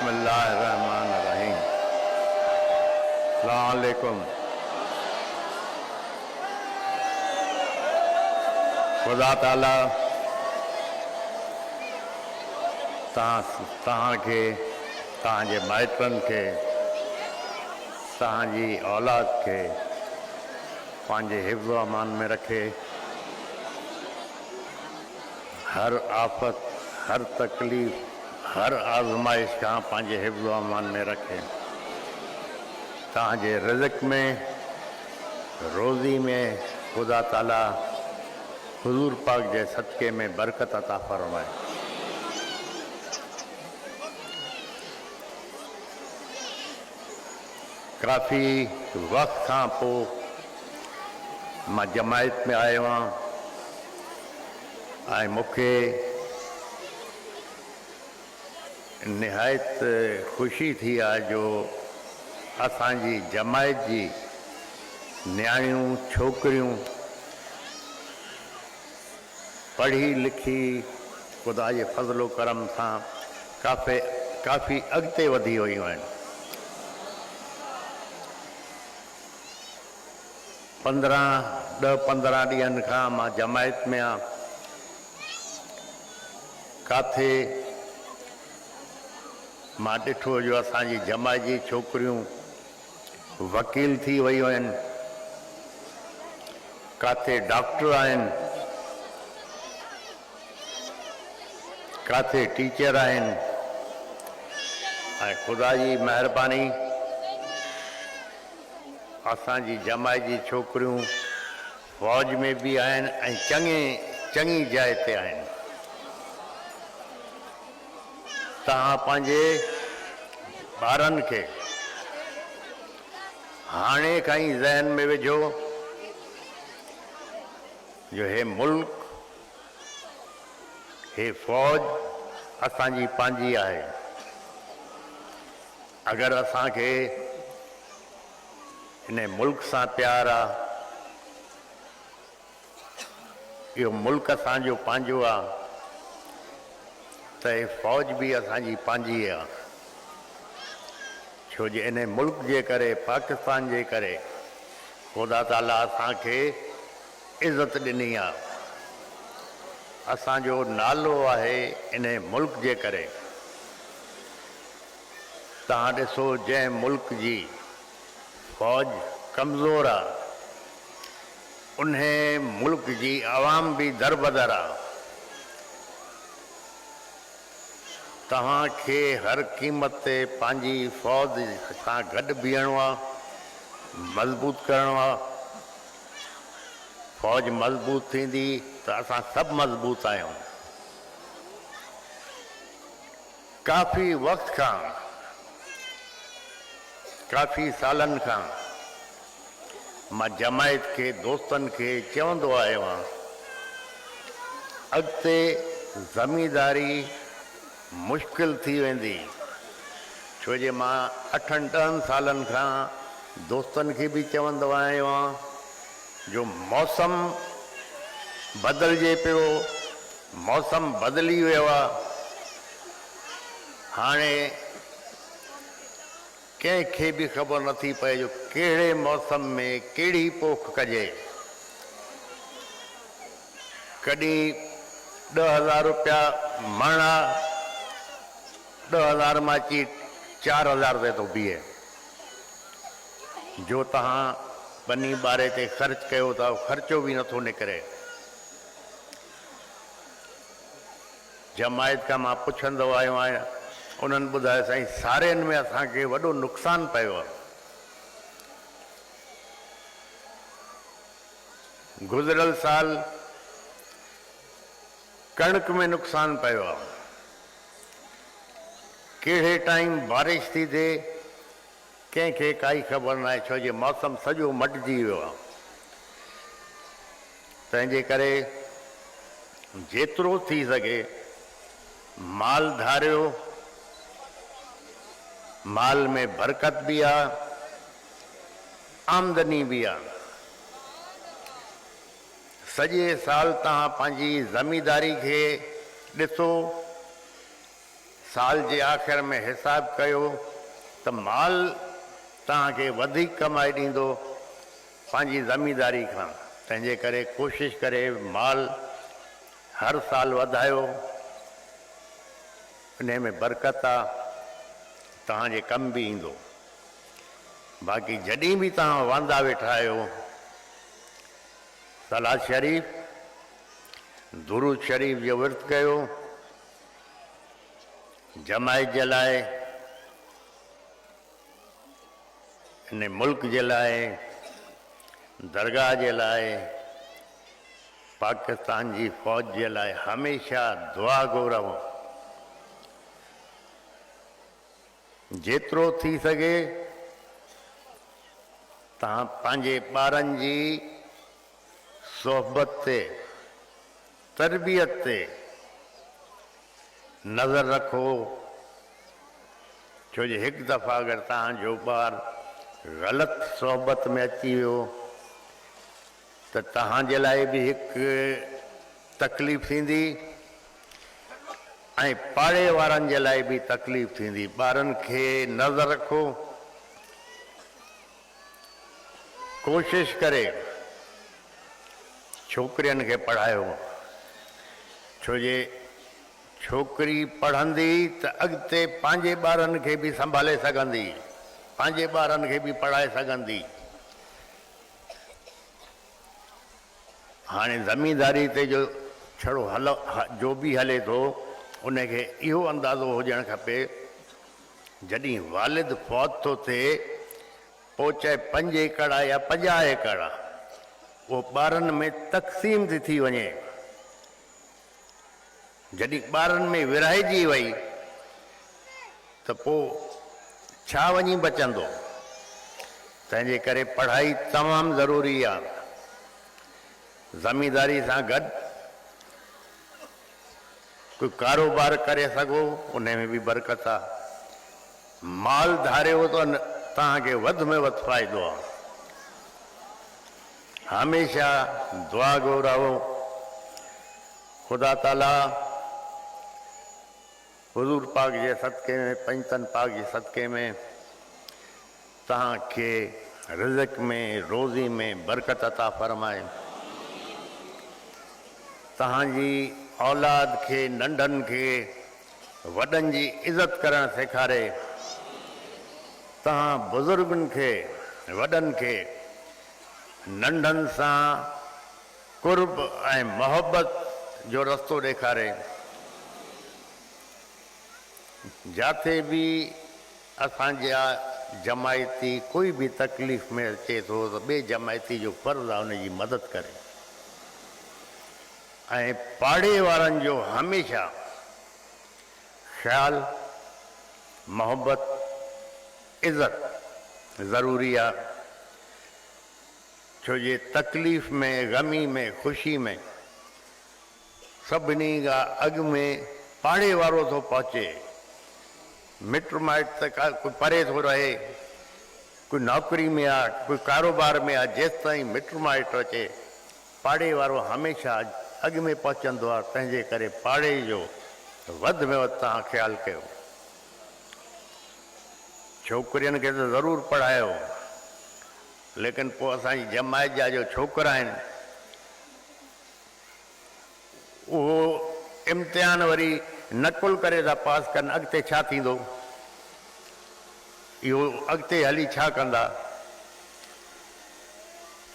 बिस्मिल्लाहिर्रहमानिर्रहीम। अस्सलाम वालेकुम। खुदा ताला तव्हांखे, तव्हांजे माइटनि खे, तव्हांजी औलाद खे पंहिंजे हिफ़्ज़ व अमान में रखे। हर आफ़त, हर तकलीफ़, हर आज़माइश खां पंहिंजे हिफ़्ज़ व अमान में रखे। तव्हांजे रिज़्क़ में, रोज़ी में खुदा ताला हुज़ूर पाक जे सदक़े में बरकत अता फ़रमाए। काफ़ी वक़्त खां पोइ मां जमायत में आयो आहियां ऐं मूंखे निहायत ख़ुशी थी आहे जो असांजी जमायत जी नियाणियूं छोकिरियूं पढ़ी लिखी खुदा जे फज़्ल करम सां काफ़ी अॻिते वधी वियूं आहिनि। 10-15 ॾींहंनि खां मां जमायत में आहियां। काथे मां ॾिठो जो असांजी जमायत जी छोकिरियूं वकील थी वियूं आहिनि, काथे डॉक्टर आहिनि, काथे टीचर आहिनि ऐं ख़ुदा जी महिरबानी असांजी जमायत जी छोकिरियूं फ़ौज में बि आहिनि ऐं चङी जाइ ते आहिनि। तव्हां पंहिंजे ॿारनि खे हाणे खां ई ज़हन में विझो जो हे मुल्क, हे फ़ौज असांजी पंहिंजी आहे। अगरि असांखे हिन मुल्क सां प्यार आहे, इहो मुल्क असांजो पंहिंजो आहे, त हे फ़ौज बि असांजी पंहिंजी आहे। छो जो इन मुल्क जे करे, पाकिस्तान जे करे ख़ुदा ताला असांखे इज़त ॾिनी आहे। असांजो नालो आहे इन मुल्क जे करे। तव्हां ॾिसो जंहिं मुल्क जी फ़ौज कमज़ोर आहे, उन मुल्क जी आवाम भी दरबदर आहे। तव्हांखे हर क़ीमत ते पंहिंजी फ़ौज सां गॾु बीहणो आहे, मज़बूत करणो आहे। फ़ौज मज़बूत थींदी त असां सभु मज़बूत आहियूं। काफ़ी वक़्त खां, काफ़ी सालनि खां मां जमायत खे, दोस्तनि खे चवंदो आयो आहियां, अॻिते ज़मींदारी मुश्किल थी वेंदी। छो जे मां 8-10 सालनि खां दोस्तनि खे बि चवंदो आयो आहियां जो मौसम बदिलजे पियो, मौसम बदिली वियो आहे। हाणे कंहिंखे बि ख़बर नथी पए जो कहिड़े मौसम में कहिड़ी पोख कजे। कॾहिं 10,000 रुपया मण आहे, 10,000 मां अची 4,000 ते थो बीहे। जो तव्हां बनी ॿारे ते ख़र्च कयो था, ख़र्चो बि नथो निकिरे। जमायत खां मां पुछंदो आयो आहियां, उन्हनि ॿुधायो साईं साड़ियुनि में असांखे वॾो नुक़सानु पियो आहे। गुज़िरियल साल कणिक में नुक़सानु पियो आहे। कहिड़े टाइम बारिश थी थिए कंहिंखे काई ख़बर न आहे, छो जो मौसम सॼो मटिजी वियो आहे। तंहिंजे करे जेतिरो थी सघे माल धारियो, माल में बरकत भी आहे, आमदनी भी आहे। सॼे साल तव्हां पंहिंजी ज़मींदारी खे ॾिसो, साल जे आख़िर में हिसाब कयो त माल तव्हांखे वधीक कमाए ॾींदो पंहिंजी ज़मीदारी खां। तंहिंजे करे कोशिशि करे माल हर साल वधायो, इन में बरकत आहे, तव्हांजे कम बि ईंदो। बाक़ी जॾहिं बि तव्हां वांदा वेठा आहियो, सलाद शरीफ़ दुरूद शरीफ़ जो विर्त कयो, जमायत जे लाइ, इन मुल्क जे लाइ, दरगाह जे लाइ, पाकिस्तान जी फ़ौज जे लाइ हमेशह दुआ घुरो। जेतिरो थी सघे तव्हां पंहिंजे ॿारनि जी सोहबत ते, तरबियत ते नज़र रखो। छो जो हिकु दफ़ा अगरि तव्हांजो ॿारु ग़लति सोहबत में अची वियो त तव्हांजे लाइ बि हिकु तकलीफ़ थींदी ऐं पाड़े वारनि जे लाइ बि तकलीफ़ थींदी। ॿारनि खे नज़र रखो, कोशिशि करे छोकिरियुनि खे पढ़ायो। छो जे छोकिरी पढ़ंदी त अॻिते पंहिंजे ॿारनि खे बि संभाले सघंदी, पंहिंजे ॿारनि खे बि पढ़ाए सघंदी। हाणे ज़मींदारी ते जो छड़ो जो बि हले थो, उनखे इहो अंदाज़ो हुजणु खपे जॾहिं वालिद फौत थो थिए पोइ चाहे 5 एकड़ या 50 एकड़ उहो ॿारनि में तक़सीम थी वञे। जॾहिं ॿारनि में विरहाइजी वई त पोइ छा वञी बचंदो। तंहिंजे करे पढ़ाई तमामु ज़रूरी आहे। ज़मींदारी सां गॾु कोई कारोबार करे सघो, उन में बि बरकत आहे। माल धारियो त तव्हांखे वधि में वधि फ़ाइदो आहे। हमेशह दुआ घुरायो, ख़ुदा ताला हुज़ूर पाक जे सदक़े में, पंजतन पाक जे सदक़े में तव्हांखे रिज़्क़ में, रोज़ी में बरकत अता फ़रमाए। तव्हांजी औलाद खे, नंढनि खे वॾनि जी इज़त करणु सेखारे। तव्हां बुज़ुर्गनि खे, वॾनि खे नंढनि सां कुर्ब ऐं मोहबत जो रस्तो ॾेखारे। जिथे बि असांजा जमायती कोई बि तकलीफ़ में अचे थो त ॿिए जमायती जो फ़र्ज़ु आहे उनजी मदद करे। ऐं पाड़े वारनि जो हमेशह ख़्याल, मोहबत, इज़त ज़रूरी आहे। छो जे तकलीफ़ में, ग़मी में, ख़ुशी में सभिनी खां अॻु में पाड़े वारो थो पहुचे। मिट माइट त कोई परे थो रहे, कोई नौकरी में आहे, कोई कारोबार में आहे। जेसि ताईं मिट माइट अचे, पाड़े वारो हमेशह अॻु में पहुचंदो आहे। तंहिंजे करे पाड़े जो वधि में वधि तव्हां ख़्यालु कयो। छोकिरियुनि खे त ज़रूरु पढ़ायो, लेकिन पोइ असांजी जमायत जा जो छोकिरा आहिनि उहो इम्तिहान वरी नकुल करे था पास कनि, अॻिते छा थींदो? इहो अॻिते हली छा कंदा?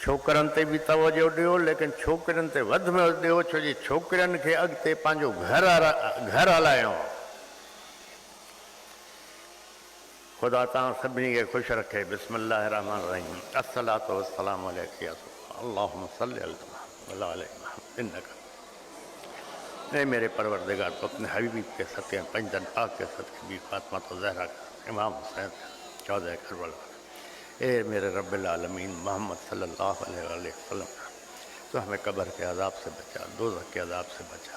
छोकिरनि ते बि तवजो ॾियो, लेकिन छोकिरियुनि ते वधि में वधि ॾियो। छो जो छोकिरियुनि खे अॻिते पंहिंजो घर हलाइणो आहे। ख़ुदा तव्हां सभिनी खे ख़ुशि रखे। बिस्मिल्लाह रहमान रहीम। अस्सलातु वस्सलामु अलैका अल्लाहुम्मा सल्लि अला इन्नका। ऐ मेरे परवरदिगार, तो अपने हबीब के सदक़े, पंजतन पाक के सदक़े भी फातिमा तो ज़हरा, इमाम हुसैन 14 करबला, ए मेरे रब्बिल आलमीन मोहम्मद सल्लल्लाहु अलैहि वसल्लम, तो हमें कब्र के अज़ाब से बचा, दोज़ख के अज़ाब से बचा।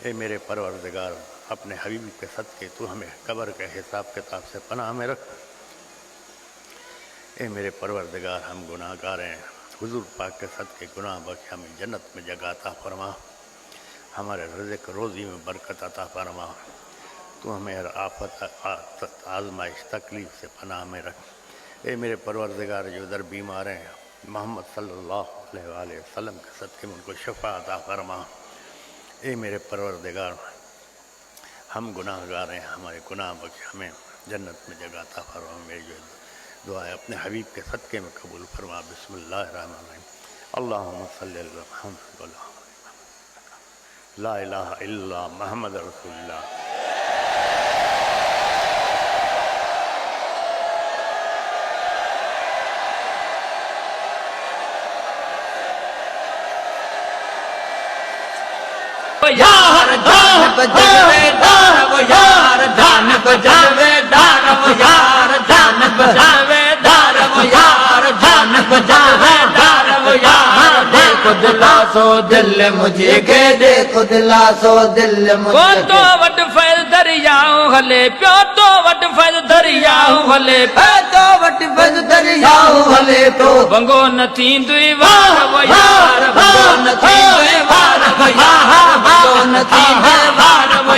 ए मेरे परवरदिगार, अपने हबीब के सदक़े तू हमें कब्र के हिसाब किताब से पनाह में रख। ए मेरे परवरदिगार, हम गुनाहगार हैं, हुज़ूर पाक के सदक़े गुनाह बख्श, हमें जन्नत में जगह अता फरमा। हमारे रिज़्क़ रोज़ी में बरकत अता फरमा। तू हमें हर आफत आजमाइश तकलीफ़ से पनाह में रख। ए मेरे परवरदिगार जो इधर बीमार हैं मोहम्मद सल्लल्लाहु अलैहि वसल्लम के सदक़े में उनको शफ़ा अता फरमा। ए मेरे परवरदिगार हम गुनाहगार हैं, हमारे गुनाह बख्श, हमें जन्नत में जगह अता फरमा। मेरी जो दुआ है अपने हबीब के सदक़े में कबूल फरमा। बिस्मिल्लाहिर्रहमानिर्रहीम। अल्लाहुम्मा सल्लि अला मुहम्मद ला इलाहा इल्ला मुहम्मद रसूलुल्लाह। यार जान बजावे दार वो यार जान बजावे दार वो यार जान बजावे दार वो यार जान बजावे दार वो यार। देखो दिलासो दिल मुझे के, देखो दिलासो दिल मुझे के। तो वट फैल दरियाओं हले प्यो, तो वट फैल दरियाओं हले पे, तो वट फैल दरियाओं हले तो बंगो न थींदुई वार वो यार, बंगो न थींदुई वार वो यार, बंगो न थींदुई वार वो